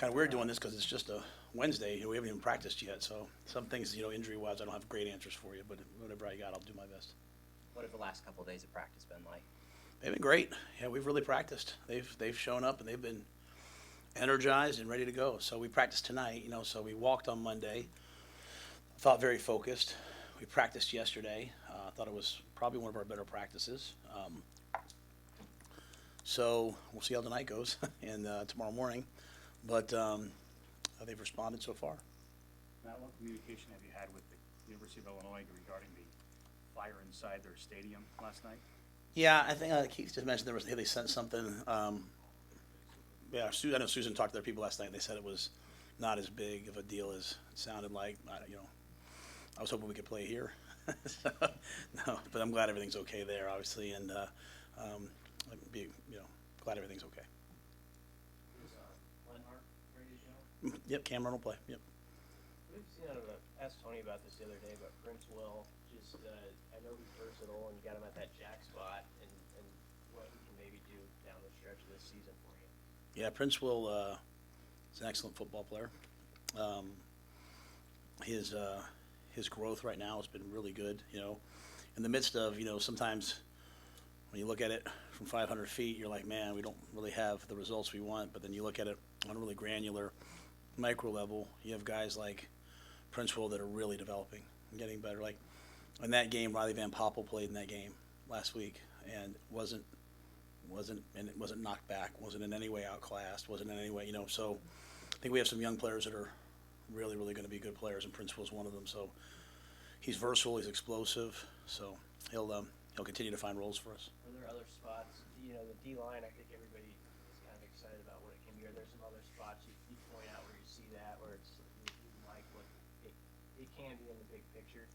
kind of weird doing this because it's just a Wednesday. We haven't even practiced yet, so some things, injury-wise, I don't have great answers for you, but whatever I got, I'll do my best. What have the last couple of days of practice been like? They've been great. Yeah, we've really practiced. They've shown up and they've been energized and ready to go. So we practiced tonight, so we walked on Monday. I thought very focused. We practiced yesterday. I thought it was probably one of our better practices. So we'll see how tonight goes and tomorrow morning. But they've responded so far. Matt, what communication have you had with the University of Illinois regarding the fire inside their stadium last night? Yeah, I think Keith just mentioned they sent something. Yeah, I know Susan talked to their people last night. And they said it was not as big of a deal as it sounded like. I was hoping we could play here. No, but I'm glad everything's okay there, obviously, and glad everything's okay. Yep, Cameron will play. Yep. We've seen asked Tony about this the other day, but Will, I know he's versatile and you got him at that jack spot, and what he can maybe do down the stretch of this season for you. Yeah, Will is an excellent football player. His growth right now has been really good. In the midst of sometimes when you look at it from 500 feet, you're like, man, we don't really have the results we want. But then you look at it on a really granular, micro level. You have guys like Will that are really developing and getting better. Like in that game, Riley Van Poppel played in that game last week and wasn't knocked back, wasn't in any way outclassed, wasn't in any way, So I think we have some young players that are really, really going to be good players, and Will's one of them. So he's versatile, he's explosive, so he'll continue to find roles for us. Are there other spots? The D-line, I think everybody is kind of excited about what it can be. Are there some other spots you point out where you see that, where it's like what it can be in the big picture?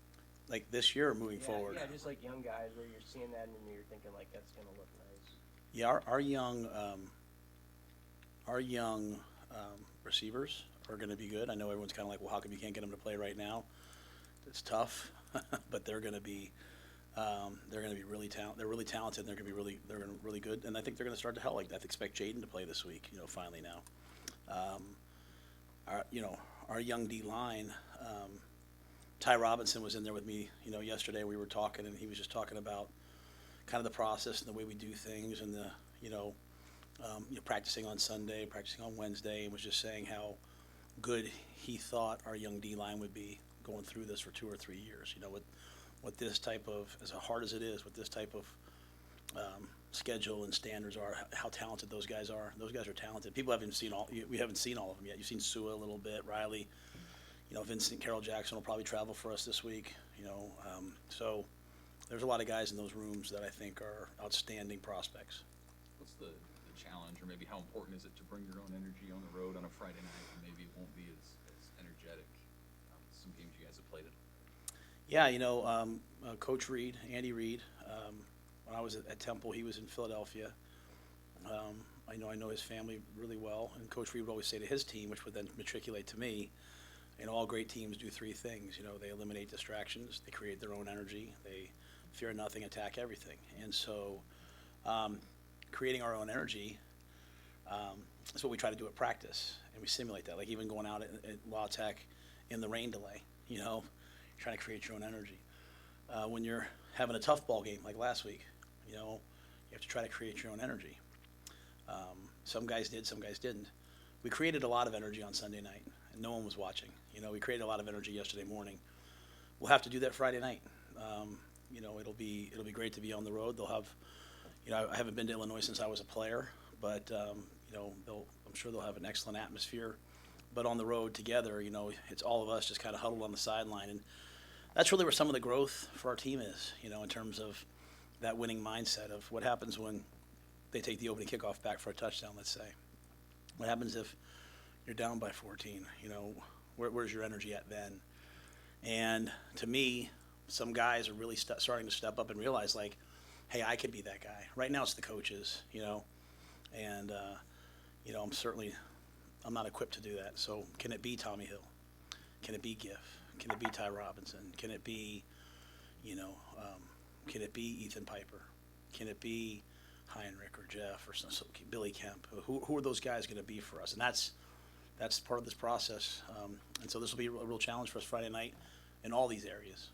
Like this year or moving forward? Yeah, just like young guys where you're seeing that and you're thinking like that's going to look nice. Yeah, our young receivers are going to be good. I know everyone's kind of like, well, how come you can't get them to play right now? It's tough, but they're going to be really talented. They're really talented. And they're going to be really good. And I think they're going to start to help. Like I expect Jaden to play this week. Finally now. Our young D line. Ty Robinson was in there with me. Yesterday we were talking, and he was just talking about kind of the process and the way we do things, and the practicing on Sunday, practicing on Wednesday, and was just saying how good he thought our young D line would be going through this for 2 or 3 years. What this type of, as hard as it is, what this type of schedule and standards are, how talented those guys are. Those guys are talented. We haven't seen all of them yet. You've seen Sua a little bit, Riley. Vincent Carroll Jackson will probably travel for us this week. So there's a lot of guys in those rooms that I think are outstanding prospects. What's the challenge, or maybe how important is it to bring your own energy on the road on a Friday night, and maybe it won't be as energetic as some games you guys have played in? Yeah, Coach Reed, Andy Reed, when I was at Temple, he was in Philadelphia. I know his family really well, and Coach Reed would always say to his team, which would then matriculate to me, all great teams do 3 things. They eliminate distractions, they create their own energy, they fear nothing, attack everything. And so creating our own energy is what we try to do at practice, and we simulate that. Like even going out at La Tech in the rain delay, trying to create your own energy. When you're having a tough ball game like last week, you have to try to create your own energy. Some guys did, some guys didn't. We created a lot of energy on Sunday night, and no one was watching. We created a lot of energy yesterday morning. We'll have to do that Friday night. It'll be great to be on the road. They'll have, I haven't been to Illinois since I was a player, but I'm sure they'll have an excellent atmosphere. But on the road together, it's all of us just kind of huddled on the sideline, and that's really where some of the growth for our team is. In terms of that winning mindset of what happens when they take the opening kickoff back for a touchdown. Let's say, what happens if you're down by 14? Where's your energy at then? And to me, some guys are really starting to step up and realize, like, hey, I could be that guy. Right now it's the coaches, and I'm not equipped to do that. So can it be Tommy Hill? Can it be Giff? Can it be Ty Robinson? Can it be, can it be Ethan Piper? Can it be Heinrich or Jeff or Billy Kemp? Who are those guys going to be for us? And that's part of this process. And so this will be a real challenge for us Friday night in all these areas.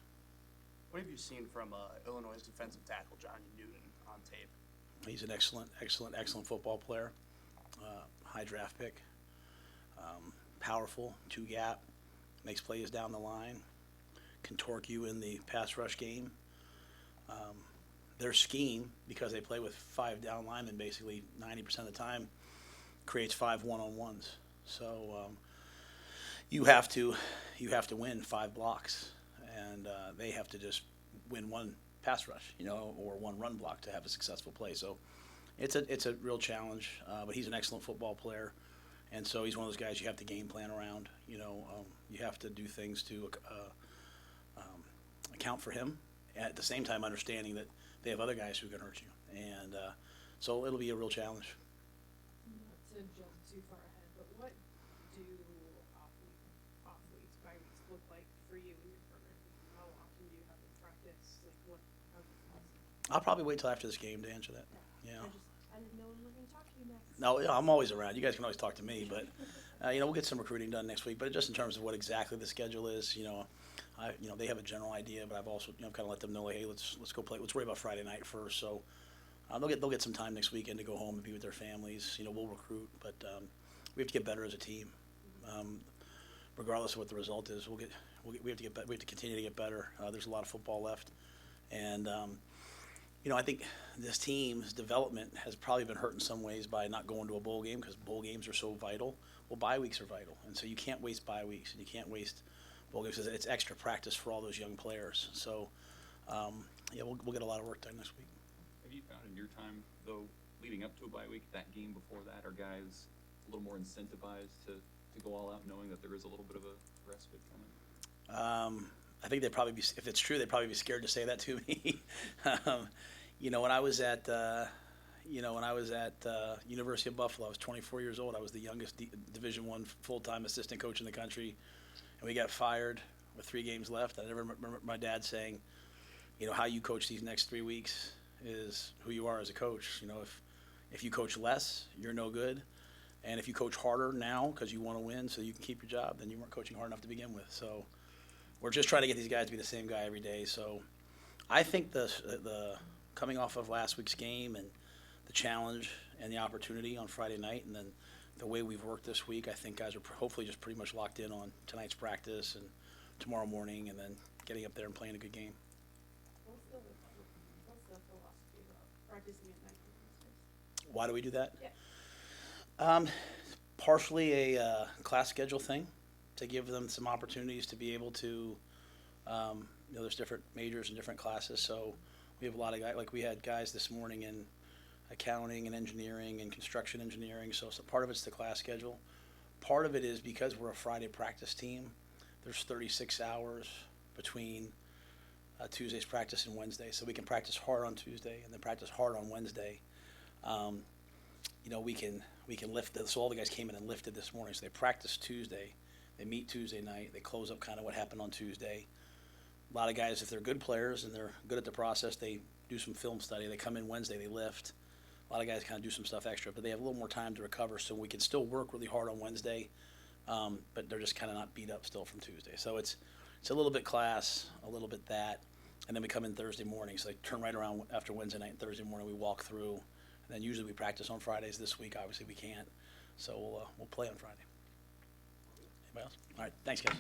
What have you seen from Illinois' defensive tackle, Johnny Newton, on tape? He's an excellent football player. High draft pick. Powerful, two gap, makes plays down the line, can torque you in the pass rush game. Their scheme, because they play with 5 down linemen basically 90% of the time, creates 5 one-on-ones. So you have to win 5 blocks, and they have to just win 1 pass rush, or 1 run block to have a successful play. So it's a real challenge, but he's an excellent football player, and so he's one of those guys you have to game plan around. You have to do things to account for him, at the same time understanding that they have other guys who can hurt you, and so it'll be a real challenge. Not to jump too far ahead, but what do off weeks, bye weeks look like for you in your program? How often do you have them practice? Like how's it possible? I'll probably wait till after this game to answer that. Yeah. I didn't know when we were going to talk to you next. No, yeah, I'm always around. You guys can always talk to me, but we'll get some recruiting done next week. But just in terms of what exactly the schedule is, they have a general idea, but I've also kind of let them know, like, hey, let's go play. Let's worry about Friday night first. So they'll get some time next weekend to go home and be with their families. We'll recruit, but we have to get better as a team. Regardless of what the result is, we have to continue to get better. There's a lot of football left, and I think this team's development has probably been hurt in some ways by not going to a bowl game, because bowl games are so vital. Well, bye weeks are vital, and so you can't waste bye weeks, and you can't waste bowl games. It's extra practice for all those young players. So, we'll get a lot of work done next week. Have you found in your time, though, leading up to a bye week, that game before that, are guys a little more incentivized to go all out, knowing that there is a little bit of a respite coming? I think they'd probably be, if it's true, they'd probably be scared to say that to me. When I was at University of Buffalo, I was 24 years old. I was the youngest Division I full-time assistant coach in the country, and we got fired with 3 games left. I never remember my dad saying, how you coach these next 3 weeks is who you are as a coach. If you coach less, you're no good, and if you coach harder now because you want to win so you can keep your job, then you weren't coaching hard enough to begin with. So we're just trying to get these guys to be the same guy every day. So I think the coming off of last week's game and the challenge and the opportunity on Friday night, and then the way we've worked this week, I think guys are hopefully just pretty much locked in on tonight's practice and tomorrow morning, and then getting up there and playing a good game. What's the philosophy about practicing at night on Wednesdays? Why do we do that? Yeah. Partially a class schedule thing, to give them some opportunities to be able to, there's different majors and different classes, so we have a lot of guys, like we had guys this morning in accounting and engineering and construction engineering, so part of it's the class schedule. Part of it is because we're a Friday practice team, there's 36 hours between Tuesday's practice and Wednesday, so we can practice hard on Tuesday and then practice hard on Wednesday. We can lift, so all the guys came in and lifted this morning, so they practiced Tuesday, they meet Tuesday night, they close up kind of what happened on Tuesday. A lot of guys, if they're good players and they're good at the process, they do some film study, they come in Wednesday, they lift. A lot of guys kind of do some stuff extra, but they have a little more time to recover, so we can still work really hard on Wednesday, but they're just kind of not beat up still from Tuesday. So it's a little bit class, a little bit that, and then we come in Thursday morning, so they turn right around after Wednesday night and Thursday morning, we walk through, and then usually we practice on Fridays. This week, obviously, we can't, so we'll play on Friday. Anybody else? All right, thanks, guys.